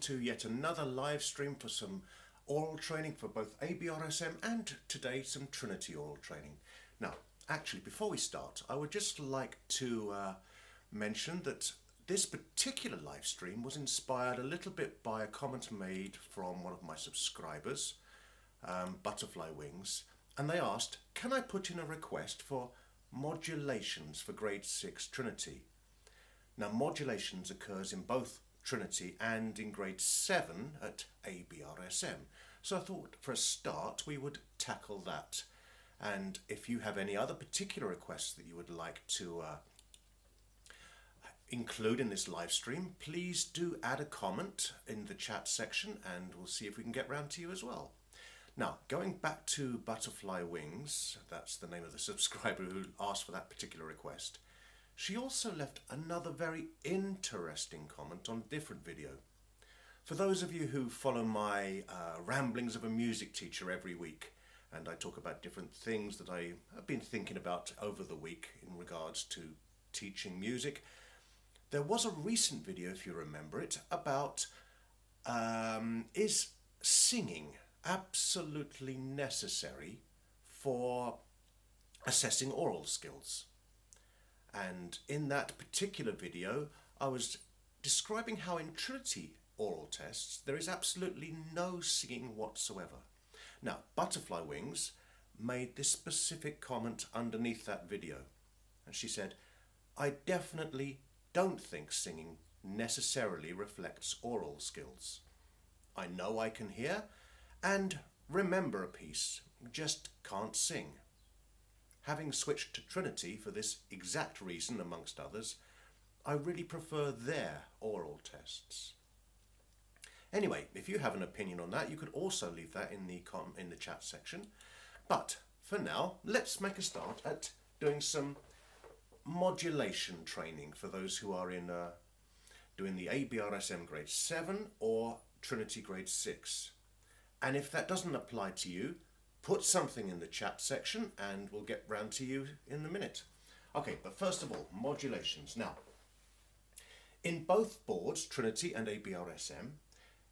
to yet another live stream for some oral training for both ABRSM and today some Trinity Aural training. Now, actually, before we start, I would just like to mention that this particular live stream was inspired a little bit by a comment made from one of my subscribers, Butterfly Wings, and they asked, can I put in a request for modulations for grade 6 Trinity? Now, modulations occurs in both Trinity and in grade 7 at ABRSM. So I thought for a start we would tackle that. And if you have any other particular requests that you would like to include in this live stream, please do add a comment in the chat section and we'll see if we can get round to you as well. Now, going back to Butterfly Wings, that's the name of the subscriber who asked for that particular request, she also left another very interesting comment on a different video. For those of you who follow my ramblings of a music teacher every week, and I talk about different things that I have been thinking about over the week in regards to teaching music, there was a recent video, if you remember it, about is singing absolutely necessary for assessing oral skills? And in that particular video, I was describing how in Trinity oral tests, there is absolutely no singing whatsoever. Now, Butterfly Wings made this specific comment underneath that video. And she said, I definitely don't think singing necessarily reflects oral skills. I know I can hear and remember a piece, just can't sing. Having switched to Trinity for this exact reason, amongst others, I really prefer their oral tests. Anyway, if you have an opinion on that, you could also leave that in the chat section. But for now, let's make a start at doing some modulation training for those who are in doing the ABRSM grade 7 or Trinity grade 6. And if that doesn't apply to you, put something in the chat section and we'll get round to you in a minute. Okay, but first of all, modulations. Now, in both boards, Trinity and ABRSM,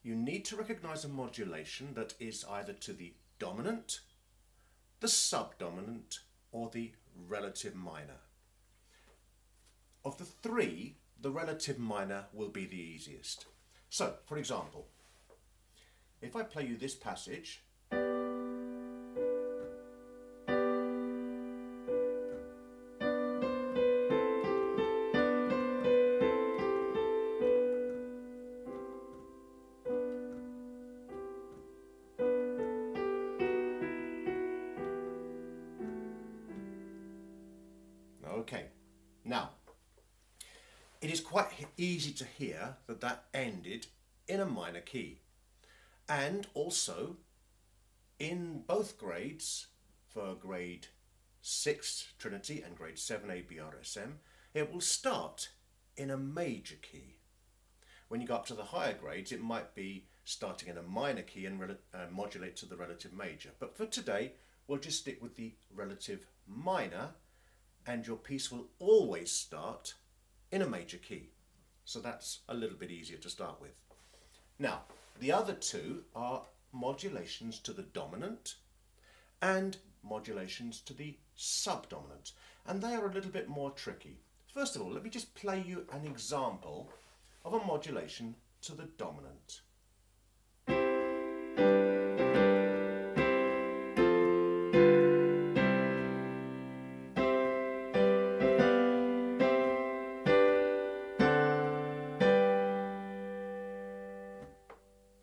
you need to recognize a modulation that is either to the dominant, the subdominant, or the relative minor. Of the three, the relative minor will be the easiest. So, for example, if I play you this passage, okay, now, it is quite easy to hear that that ended in a minor key. And also, in both grades, for grade 6 Trinity and grade 7 ABRSM, it will start in a major key. When you go up to the higher grades, it might be starting in a minor key and modulate to the relative major. But for today, we'll just stick with the relative minor, and your piece will always start in a major key. So that's a little bit easier to start with. Now, the other two are modulations to the dominant and modulations to the subdominant, and they are a little bit more tricky. First of all, let me just play you an example of a modulation to the dominant.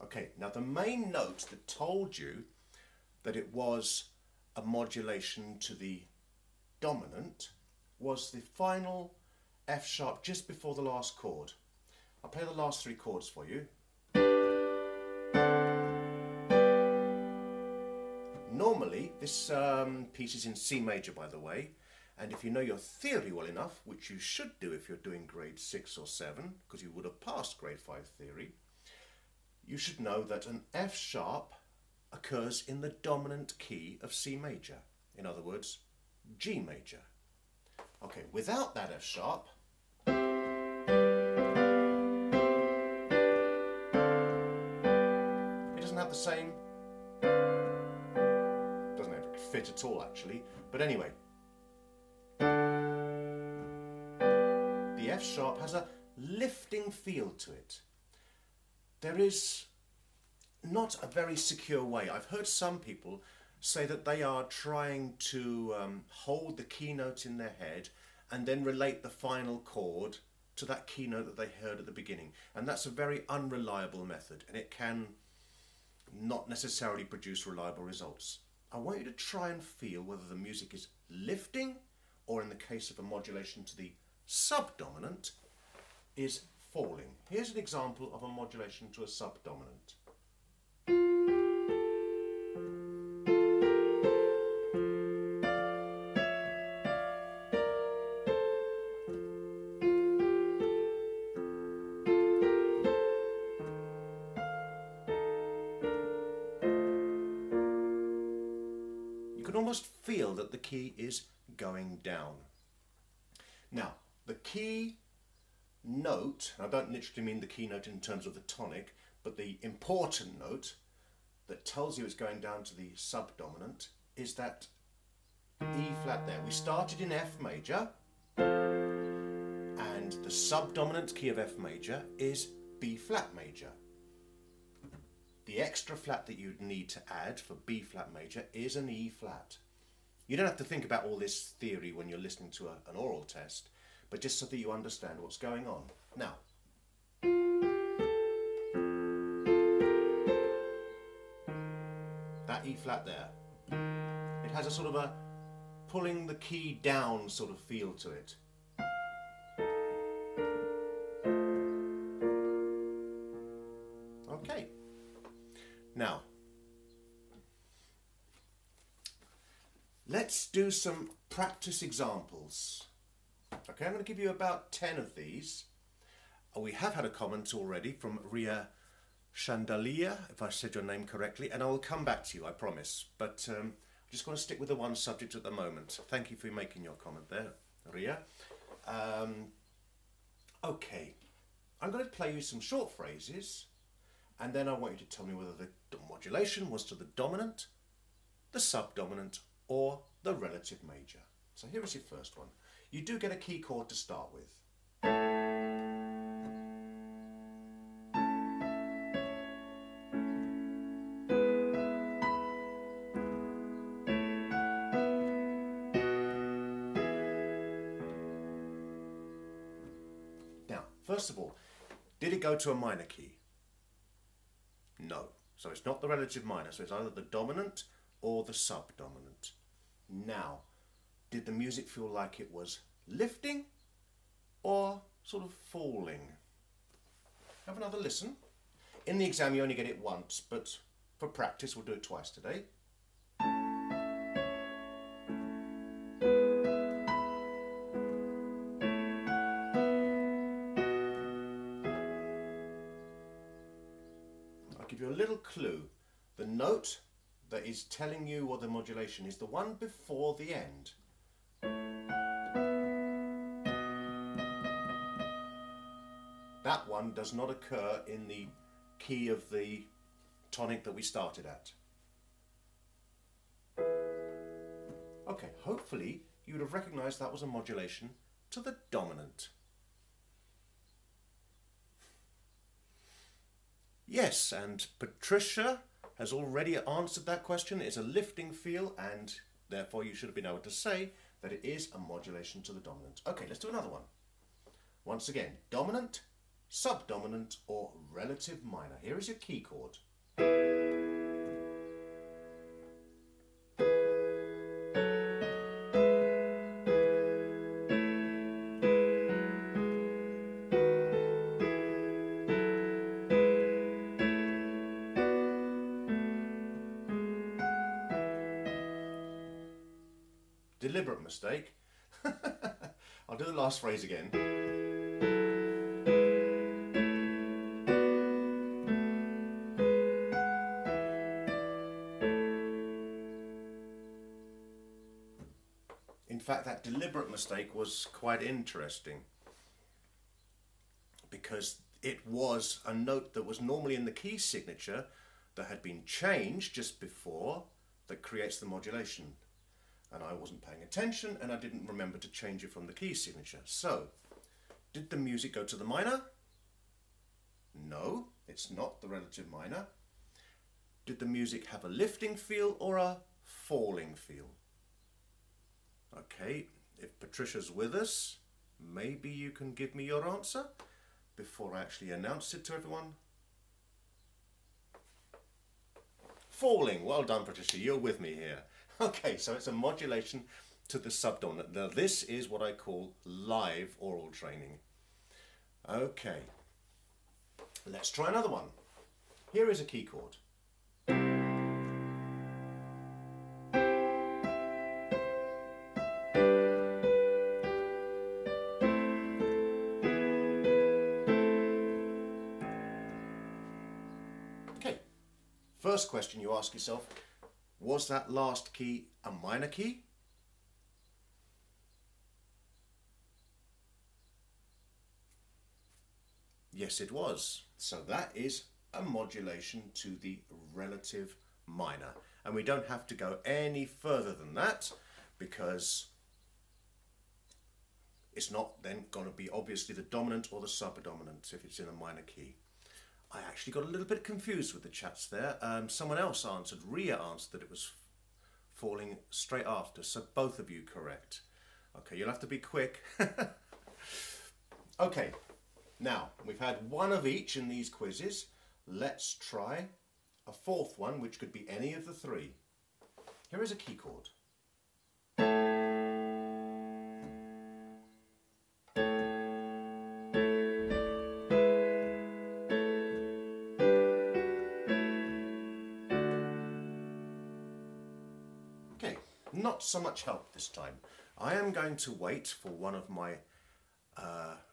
Okay, now the main note that told you that it was a modulation to the dominant was the final F sharp just before the last chord. I'll play the last three chords for you. Normally, this piece is in C major, by the way, and if you know your theory well enough, which you should do if you're doing grade 6 or 7, because you would have passed grade 5 theory, you should know that an F sharp occurs in the dominant key of C major. In other words, G major. Okay, without that F sharp, have the same, doesn't have a fit at all actually, but anyway. The F sharp has a lifting feel to it. There is not a very secure way. I've heard some people say that they are trying to hold the keynote in their head and then relate the final chord to that keynote that they heard at the beginning. And that's a very unreliable method, and it can not necessarily produce reliable results. I want you to try and feel whether the music is lifting, or in the case of a modulation to the subdominant, is falling. Here's an example of a modulation to a subdominant. You can almost feel that the key is going down. Now, the key note, I don't literally mean the key note in terms of the tonic, but the important note that tells you it's going down to the subdominant is that E flat there. We started in F major, and the subdominant key of F major is B flat major. The extra flat that you'd need to add for B flat major is an E flat. You don't have to think about all this theory when you're listening to an oral test, but just so that you understand what's going on. Now, that E flat there, it has a sort of a pulling the key down sort of feel to it. Okay. Now, let's do some practice examples. Okay, I'm going to give you about 10 of these. We have had a comment already from Ria Chandelier, if I said your name correctly, and I will come back to you, I promise. But I'm just going to stick with the one subject at the moment. Thank you for making your comment there, Ria. Okay, I'm going to play you some short phrases, and then I want you to tell me whether the modulation was to the dominant, the subdominant, or the relative major. So here is your first one. You do get a key chord to start with. Now, first of all, did it go to a minor key? No. So it's not the relative minor, so it's either the dominant or the subdominant. Now, did the music feel like it was lifting or sort of falling? Have another listen. In the exam you only get it once, but for practice we'll do it twice today. I'll give you a little clue. The note that is telling you what the modulation is the one before the end. That one does not occur in the key of the tonic that we started at. Okay, hopefully you would have recognised that was a modulation to the dominant. Yes, and Patricia has already answered that question. It's a lifting feel, and therefore you should have been able to say that it is a modulation to the dominant. Okay, let's do another one. Once again, dominant, subdominant, or relative minor. Here is your key chord. Deliberate mistake. I'll do the last phrase again. In fact, that deliberate mistake was quite interesting because it was a note that was normally in the key signature that had been changed just before that creates the modulation. And I wasn't paying attention and I didn't remember to change it from the key signature. So, did the music go to the minor? No, it's not the relative minor. Did the music have a lifting feel or a falling feel? Okay, if Patricia's with us, maybe you can give me your answer before I actually announce it to everyone. Falling. Well done, Patricia, you're with me here. Okay, so it's a modulation to the subdominant. Now this is what I call live oral training. Okay, let's try another one. Here is a key chord. Okay, first question you ask yourself, was that last key a minor key? Yes, it was. So that is a modulation to the relative minor. And we don't have to go any further than that because it's not then going to be obviously the dominant or the subdominant if it's in a minor key. I actually got a little bit confused with the chats there. Someone else answered, Ria answered that it was falling straight after, so both of you correct. Okay, you'll have to be quick. Okay, now we've had one of each in these quizzes. Let's try a fourth one, which could be any of the three. Here is a key chord. Not so much help this time. I am going to wait for one of my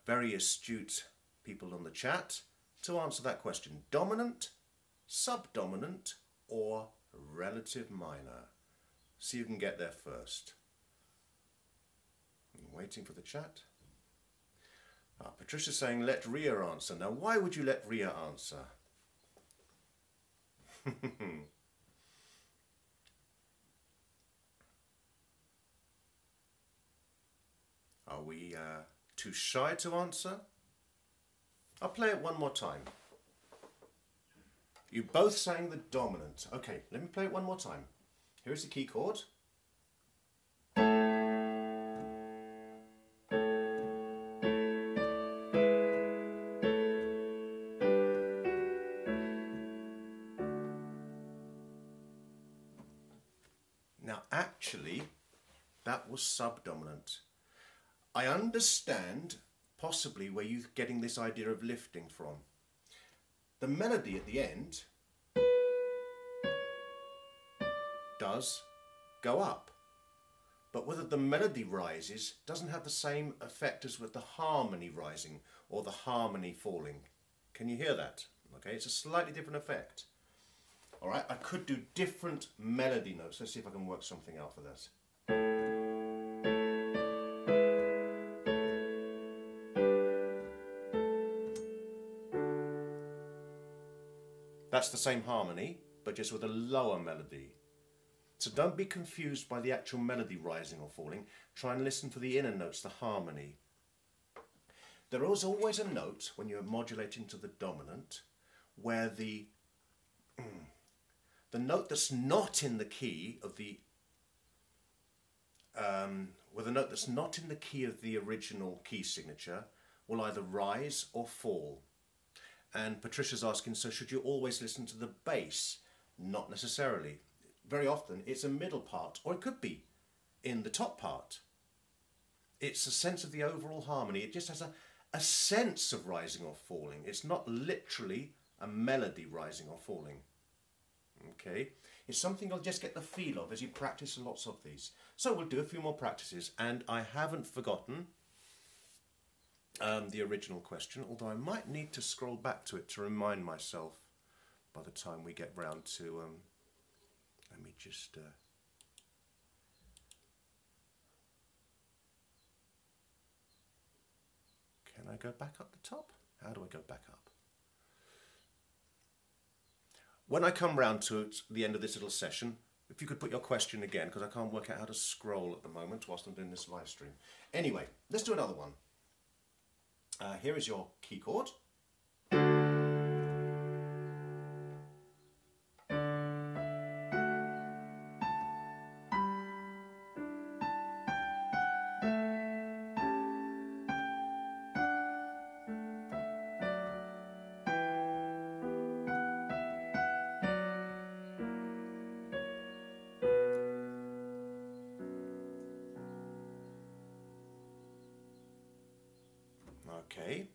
very astute people on the chat to answer that question. Dominant, subdominant, or relative minor? See who can get there first. I'm waiting for the chat. Patricia's saying let Ria answer. Now why would you let Ria answer? Are we too shy to answer? I'll play it one more time. You both sang the dominant. Okay, let me play it one more time. Here is the key chord. Now actually, that was subdominant. I understand possibly where you're getting this idea of lifting from. The melody at the end does go up, but whether the melody rises doesn't have the same effect as with the harmony rising or the harmony falling. Can you hear that? Okay, it's a slightly different effect. All right, I could do different melody notes. Let's see if I can work something out for this. That's the same harmony, but just with a lower melody. So don't be confused by the actual melody rising or falling. Try and listen for the inner notes, the harmony. There is always a note when you're modulating to the dominant where the note that's not in the key of the with a note that's not in the key of the original key signature will either rise or fall. And Patricia's asking, so should you always listen to the bass? Not necessarily. Very often it's a middle part, or it could be in the top part. It's a sense of the overall harmony. It just has a sense of rising or falling. It's not literally a melody rising or falling. Okay, it's something you'll just get the feel of as you practice lots of these. So we'll do a few more practices, and I haven't forgotten the original question, although I might need to scroll back to it to remind myself by the time we get round to, let me just, can I go back up the top? How do I go back up? When I come round to the end of this little session, if you could put your question again, because I can't work out how to scroll at the moment whilst I'm doing this live stream. Anyway, let's do another one. Here is your key chord. Okay.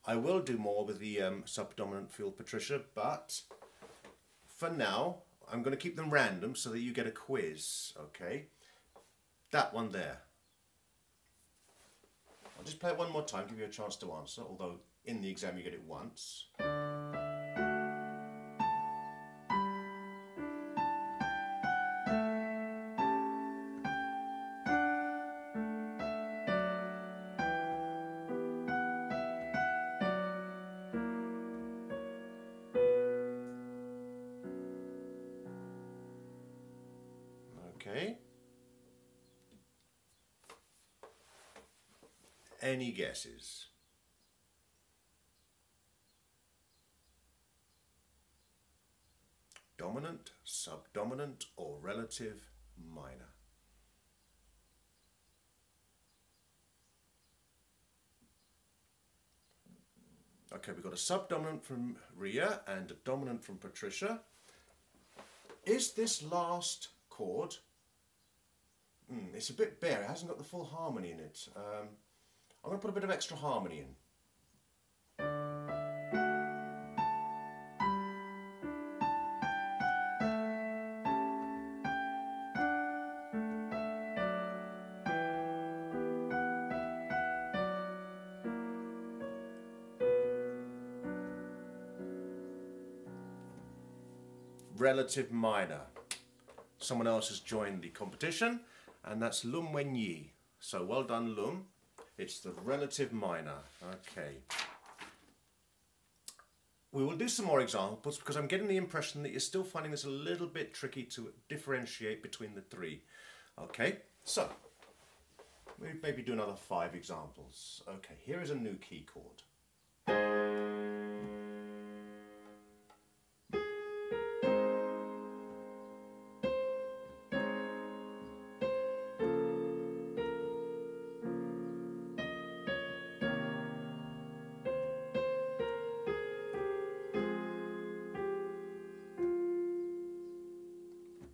I will do more with the subdominant field, Patricia, but for now, I'm going to keep them random so that you get a quiz, okay? That one there. I'll just play it one more time, give you a chance to answer, although in the exam you get it once. Okay. Any guesses? Dominant, subdominant, or relative minor? Okay, we've got a subdominant from Ria and a dominant from Patricia. Is this last chord, it's a bit bare, it hasn't got the full harmony in it. I'm going to put a bit of extra harmony in. Relative minor. Someone else has joined the competition, and that's Lum Wen Yi. So well done, Lum. It's the relative minor. Okay. We will do some more examples because I'm getting the impression that you're still finding this a little bit tricky to differentiate between the three. Okay, so we maybe do another 5 examples. Okay, here is a new key chord.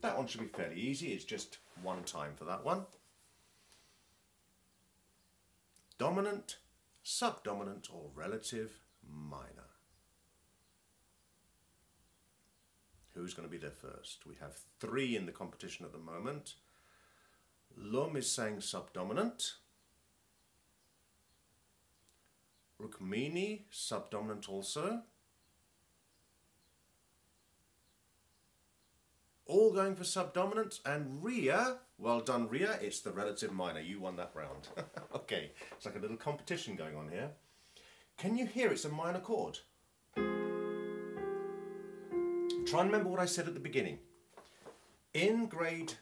That one should be fairly easy, it's just one time for that one. Dominant, subdominant, or relative minor? Who's going to be there first? We have 3 in the competition at the moment. Lum is saying subdominant. Rukmini, subdominant also. All going for subdominant, and Ria, well done Ria, it's the relative minor, you won that round. Okay, it's like a little competition going on here. Can you hear it's a minor chord? Try and remember what I said at the beginning. In grade,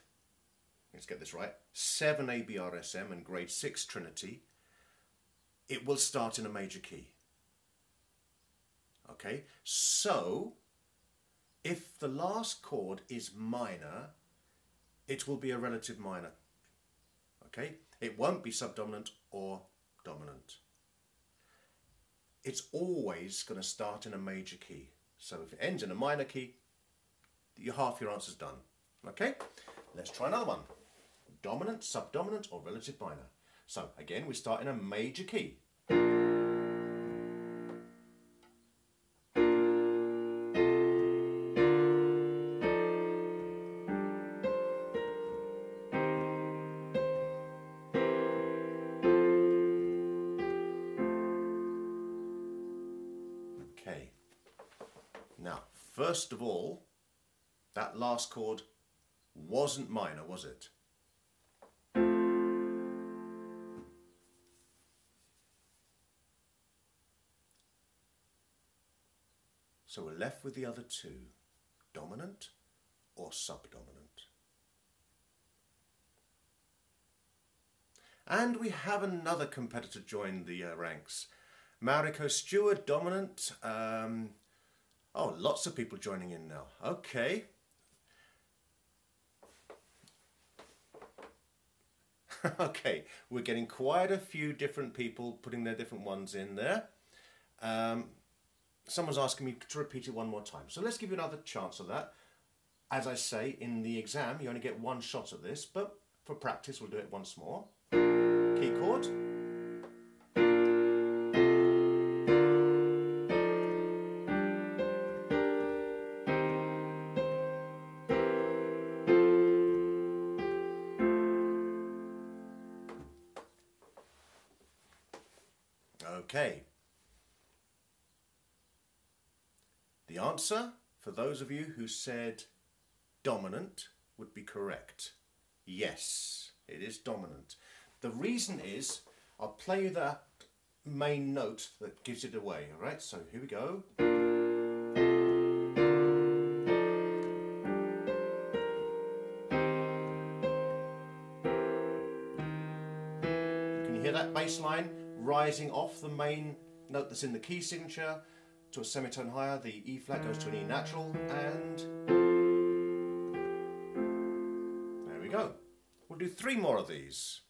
let's get this right, 7 ABRSM and grade 6 Trinity, it will start in a major key. Okay, so if the last chord is minor, it will be a relative minor. Okay, it won't be subdominant or dominant. It's always going to start in a major key. So if it ends in a minor key, half your answer's done. Okay, let's try another one. Dominant, subdominant, or relative minor. So again, we start in a major key. Okay, now first of all, that last chord wasn't minor, was it? So we're left with the other two, dominant or subdominant. And we have another competitor join the ranks. Mariko Stewart, dominant. Oh, lots of people joining in now. Okay. Okay, we're getting quite a few different people putting their different ones in there. Someone's asking me to repeat it one more time. So let's give you another chance of that. As I say, in the exam, you only get one shot at this, but for practice, we'll do it once more. Key chord. Okay. The answer, for those of you who said dominant, would be correct. Yes, it is dominant. The reason is, I'll play you that main note that gives it away, alright? So here we go. Can you hear that bass line rising off the main note that's in the key signature to a semitone higher? The E flat goes to an E natural, and there we go. We'll do 3 more of these.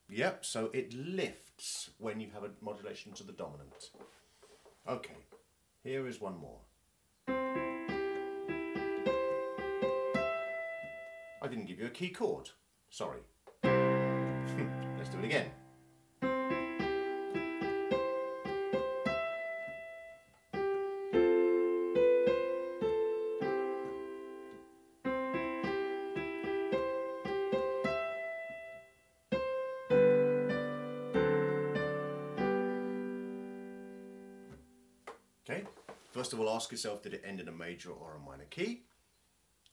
Yep, so it lifts when you have a modulation to the dominant. Okay, here is one more. I didn't give you a key chord, sorry. Let's do it again. Okay, first of all, ask yourself, did it end in a major or a minor key?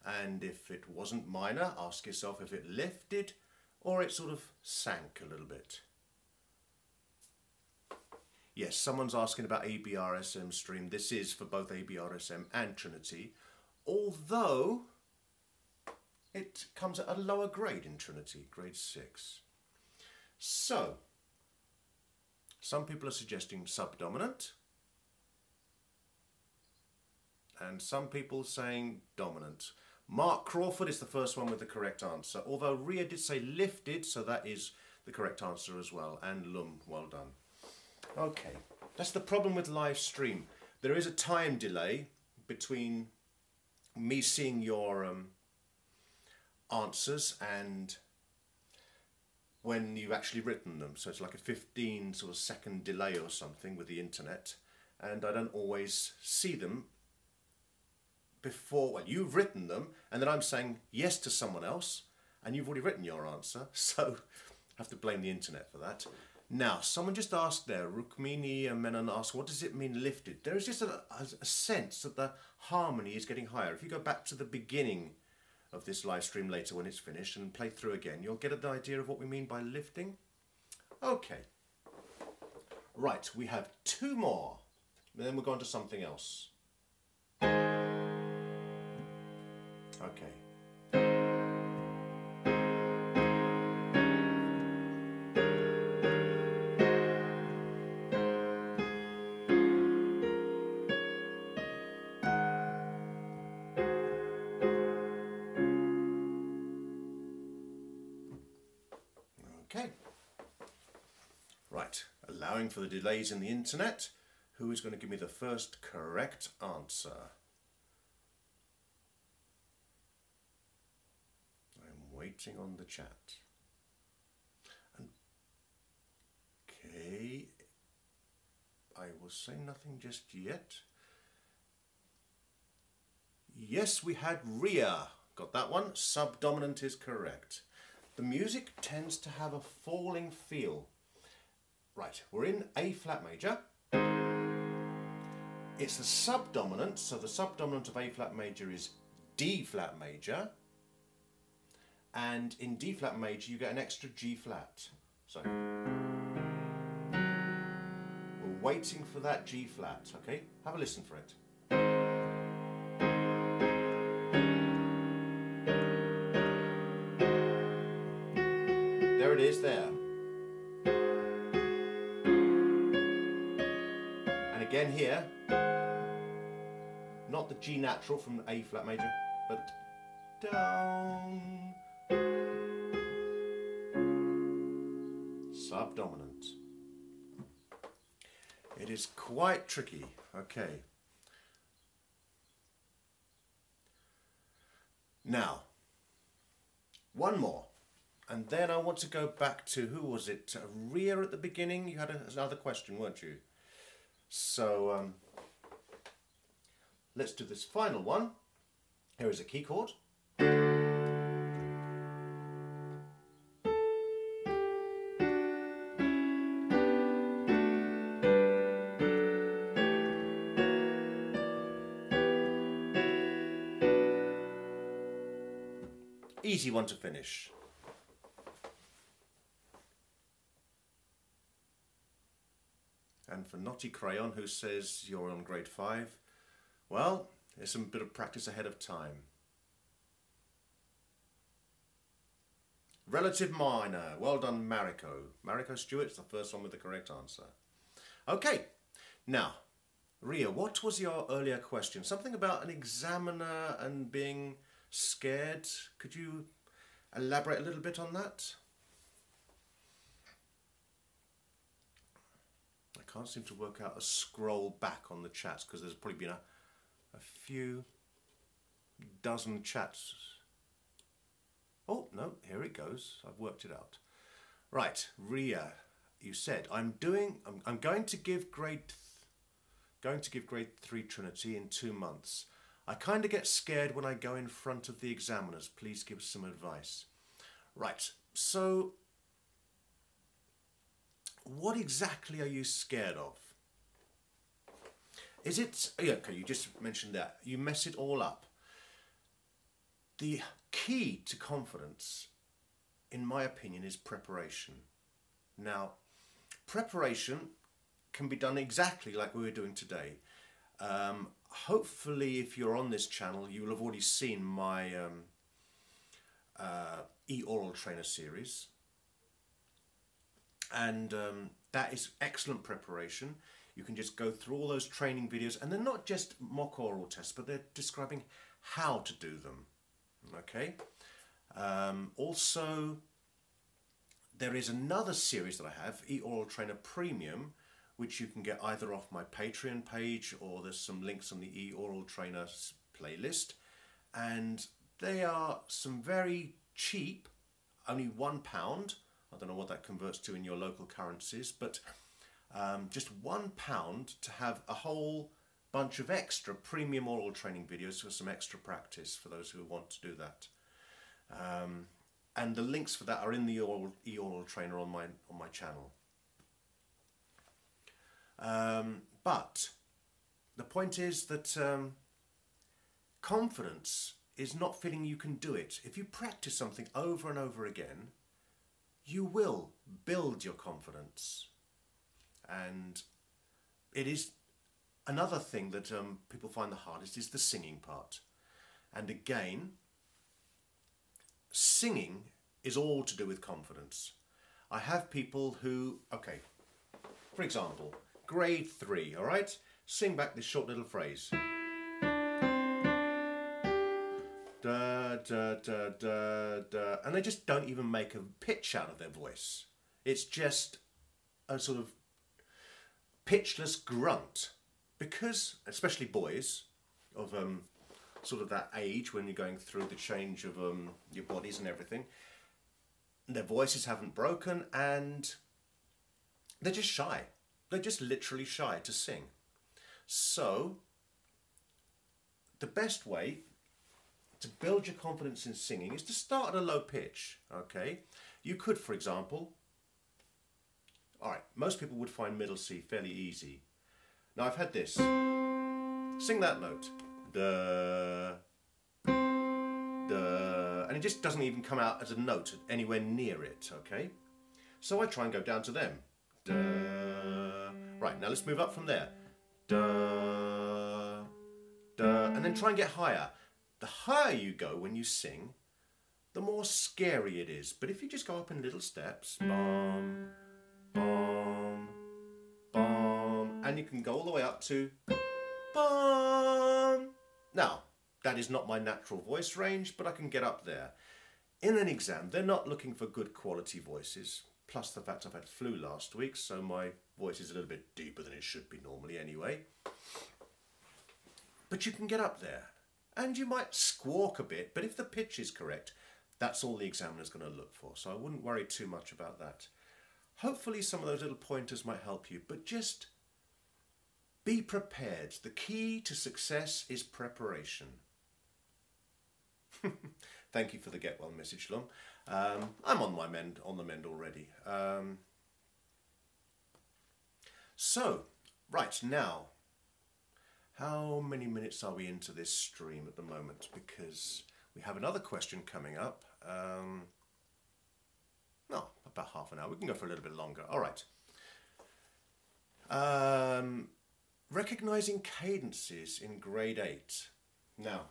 And if it wasn't minor, ask yourself if it lifted or it sort of sank a little bit. Yes, someone's asking about ABRSM stream. This is for both ABRSM and Trinity, although it comes at a lower grade in Trinity, grade 6. So, some people are suggesting subdominant, and some people saying dominant. Mark Crawford is the first one with the correct answer, although Ria did say lifted, so that is the correct answer as well, and Lum, well done. Okay, that's the problem with live stream. There is a time delay between me seeing your answers and when you've actually written them. So it's like a 15 sort of second delay or something with the internet, and I don't always see them before, well, you've written them, and then I'm saying yes to someone else, and you've already written your answer, so I have to blame the internet for that. Now, someone just asked there, Rukmini Menon asked, what does it mean lifted? There is just a sense that the harmony is getting higher. If you go back to the beginning of this live stream later when it's finished and play through again, you'll get an idea of what we mean by lifting. Okay. Right, we have 2 more, and then we'll go on to something else. Okay. Okay. Right, allowing for the delays in the internet, who is going to give me the first correct answer? Waiting on the chat. Okay, I will say nothing just yet. Yes, we had Ria. Got that one. Subdominant is correct. The music tends to have a falling feel. Right, we're in A flat major. It's the subdominant, so the subdominant of A flat major is D flat major. And in D flat major you get an extra G flat. So we're waiting for that G flat, okay? Have a listen for it. There it is there. And again here, not the G natural from A flat major, but down, subdominant. It is quite tricky. Okay. Now, one more. And then I want to go back to, who was it? Ria at the beginning? You had another question, weren't you? So, let's do this final one. Here is a key chord. Easy one to finish. And for Naughty Crayon, who says you're on grade 5, well, there's some bit of practice ahead of time. Relative minor. Well done, Mariko. Mariko Stewart's the first one with the correct answer. Okay, now, Ria, what was your earlier question? Something about an examiner and being scared. Could you elaborate a little bit on that? I can't seem to work out a scroll back on the chats because there's probably been a few dozen chats. Oh, no, here it goes. I've worked it out. Right, Ria, you said, I'm going to give grade 3 Trinity in 2 months. I kind of get scared when I go in front of the examiners. Please give some advice. Right, so what exactly are you scared of? Is it, okay, you just mentioned that. You mess it all up. The key to confidence, in my opinion, is preparation. Now, preparation can be done exactly like we were doing today. Hopefully, if you're on this channel, you will have already seen my e-aural trainer series. And that is excellent preparation. You can just go through all those training videos, and they're not just mock oral tests, but they're describing how to do them. Okay. Also, there is another series that I have, e-aural trainer premium, which you can get either off my Patreon page, or there's some links on the e-aural trainer playlist, and they are some very cheap, only £1. I don't know what that converts to in your local currencies, but just £1 to have a whole bunch of extra premium oral training videos for some extra practice for those who want to do that. And the links for that are in the e-aural trainer on my channel. But the point is that confidence is not feeling you can do it. If you practice something over and over again, you will build your confidence. And it is another thing that people find the hardest is the singing part. And again, singing is all to do with confidence. I have people who, okay, for example, grade 3, all right? Sing back this short little phrase. Da, da, da, da, da. And they just don't even make a pitch out of their voice. It's just a sort of pitchless grunt. Because, especially boys of sort of that age when you're going through the change of your bodies and everything, their voices haven't broken and they're just shy. They're just literally shy to sing. So, the best way to build your confidence in singing is to start at a low pitch, okay? You could, for example, all right, most people would find middle C fairly easy. Now I've had this. Sing that note. Da, da, and it just doesn't even come out as a note anywhere near it, okay? So I try and go down to them. Da. Right, now let's move up from there. Da, da, and then try and get higher. The higher you go when you sing, the more scary it is. But if you just go up in little steps, bum, bum, bum, and you can go all the way up to bum. Now, that is not my natural voice range, but I can get up there. In an exam, they're not looking for good quality voices, plus the fact I've had flu last week, so my voice is a little bit deeper than it should be normally anyway. But you can get up there, and you might squawk a bit, but if the pitch is correct, that's all the examiner's going to look for, so I wouldn't worry too much about that. Hopefully some of those little pointers might help you, but just be prepared. The key to success is preparation. Thank you for the get well message, Lum. I'm on the mend already. So, right now, how many minutes are we into this stream at the moment? Because we have another question coming up. No, about half an hour. We can go for a little bit longer. All right. Recognizing cadences in grade 8. Now,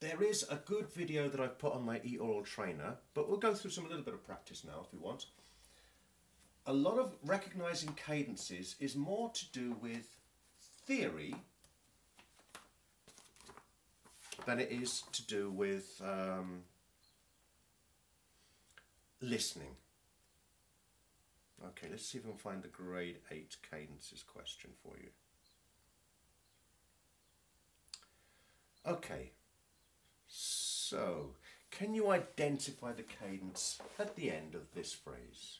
there is a good video that I've put on my eAural trainer, but we'll go through a little bit of practice now if you want. A lot of recognizing cadences is more to do with theory than it is to do with listening. Okay, let's see if we can find the grade 8 cadences question for you. Okay, so can you identify the cadence at the end of this phrase?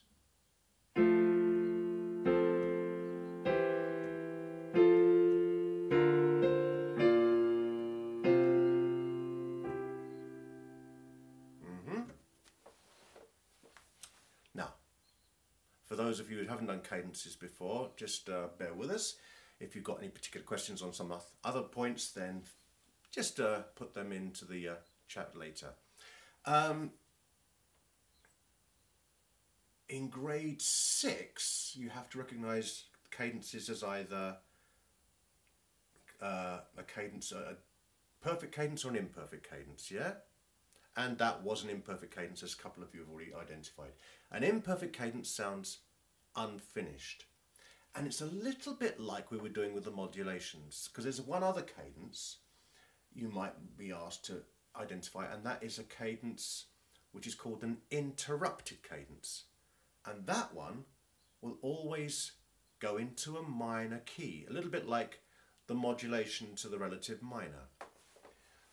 Now, for those of you who haven't done cadences before, just bear with us. If you've got any particular questions on some other points, then just put them into the chat later. In grade 6, you have to recognise cadences as either a perfect cadence or an imperfect cadence, yeah? And that was an imperfect cadence, as a couple of you have already identified. An imperfect cadence sounds unfinished. And it's a little bit like we were doing with the modulations, because there's one other cadence you might be asked to identify, and that is a cadence which is called an interrupted cadence. And that one will always go into a minor key, a little bit like the modulation to the relative minor.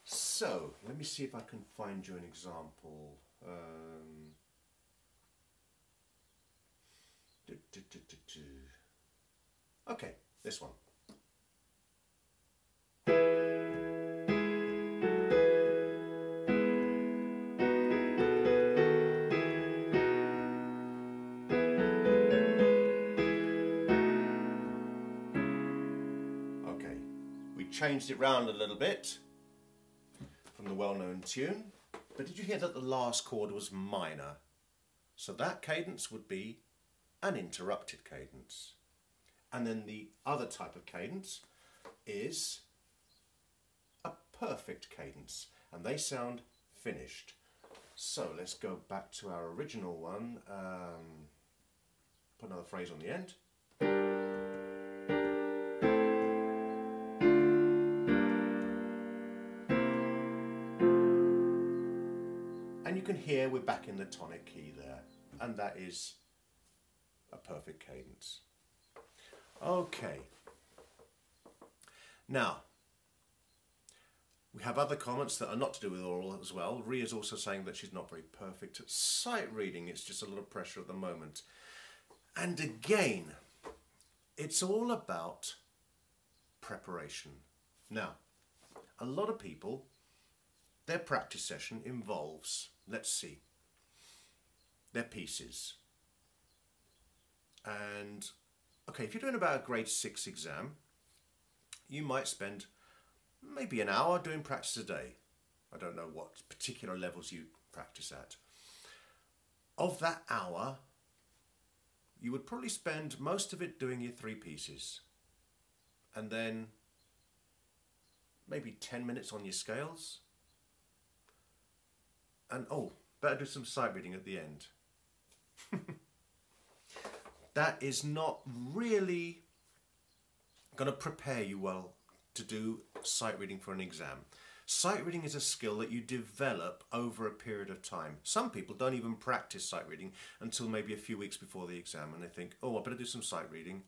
So, let me see if I can find you an example. Okay, this one. Okay, we changed it round a little bit from the well-known tune, but did you hear that the last chord was minor? So that cadence would be an interrupted cadence. And then the other type of cadence is a perfect cadence, and they sound finished. So let's go back to our original one. Put another phrase on the end. And you can hear we're back in the tonic key there, and that is a perfect cadence. Okay. Now, we have other comments that are not to do with aural as well. Ria's also saying that she's not very perfect at sight reading. It's just a lot of pressure at the moment. And again, it's all about preparation. Now, a lot of people, their practice session involves, let's see, their pieces. And, okay, if you're doing about a grade 6 exam, you might spend maybe an hour doing practice a day. I don't know what particular levels you practice at. of that hour, you would probably spend most of it doing your 3 pieces, and then maybe 10 minutes on your scales, and oh, better do some sight reading at the end. That is not really going to prepare you well to do sight reading for an exam. Sight reading is a skill that you develop over a period of time. Some people don't even practice sight reading until maybe a few weeks before the exam, and they think, oh, I better do some sight reading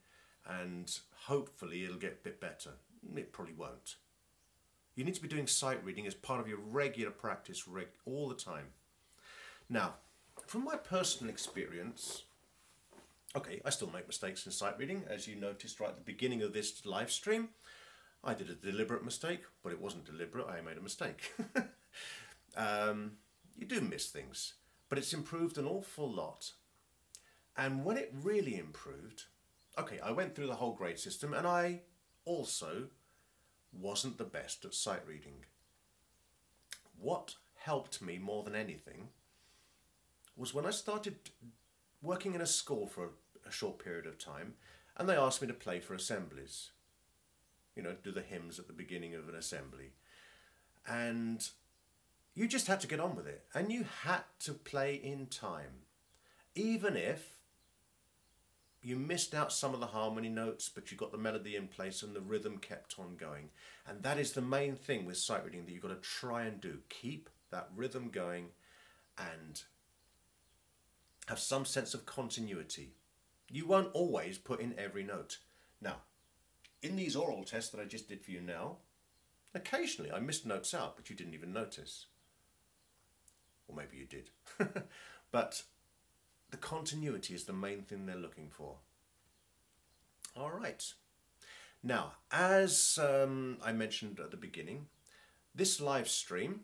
and hopefully it'll get a bit better. It probably won't. You need to be doing sight reading as part of your regular practice all the time. Now, from my personal experience, okay, I still make mistakes in sight reading, as you noticed right at the beginning of this live stream. I did a deliberate mistake, but it wasn't deliberate, I made a mistake. You do miss things, but it's improved an awful lot. And when it really improved, okay, I went through the whole grade system and I also wasn't the best at sight reading. What helped me more than anything was when I started working in a school for a short period of time, and they asked me to play for assemblies. You know, do the hymns at the beginning of an assembly. And you just had to get on with it, and you had to play in time. Even if you missed out some of the harmony notes, but you got the melody in place and the rhythm kept on going. And that is the main thing with sight reading that you've got to try and do. Keep that rhythm going and have some sense of continuity. You won't always put in every note. Now, in these oral tests that I just did for you now, occasionally I missed notes out, but you didn't even notice. Or maybe you did. But the continuity is the main thing they're looking for. All right. Now, as I mentioned at the beginning, this live stream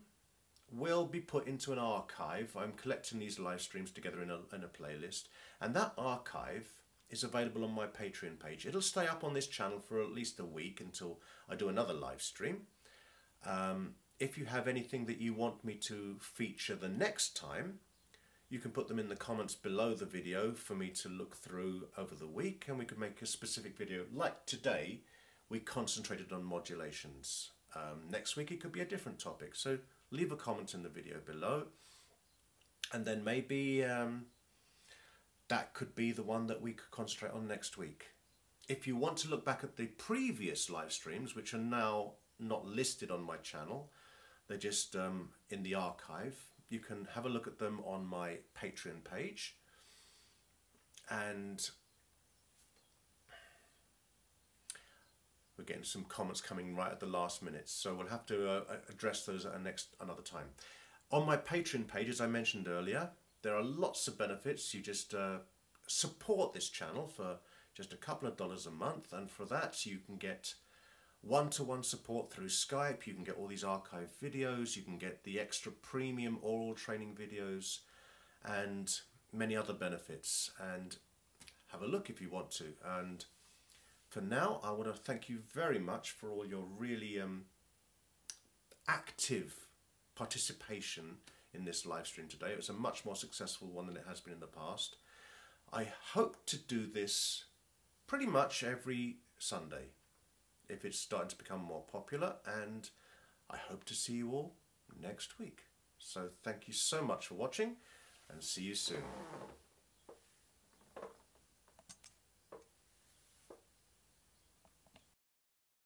will be put into an archive. I'm collecting these live streams together in a playlist, and that archive is available on my Patreon page. It'll stay up on this channel for at least a week until I do another live stream. If you have anything that you want me to feature the next time, you can put them in the comments below the video for me to look through over the week, and we could make a specific video. Like today, we concentrated on modulations. Next week it could be a different topic, so leave a comment in the video below, and then maybe that could be the one that we could concentrate on next week. If you want to look back at the previous live streams, which are now not listed on my channel, they're just in the archive, you can have a look at them on my Patreon page. And we're getting some comments coming right at the last minute, so we'll have to address those at another time. On my Patreon page, as I mentioned earlier, there are lots of benefits. You just support this channel for just a couple of dollars a month, and for that you can get one-to-one support through Skype. You can get all these archive videos, you can get the extra premium oral training videos, and many other benefits. And have a look if you want to. And for now, I want to thank you very much for all your really active participation in this live stream today. It was a much more successful one than it has been in the past. I hope to do this pretty much every Sunday if it's starting to become more popular, and I hope to see you all next week. So thank you so much for watching, and see you soon.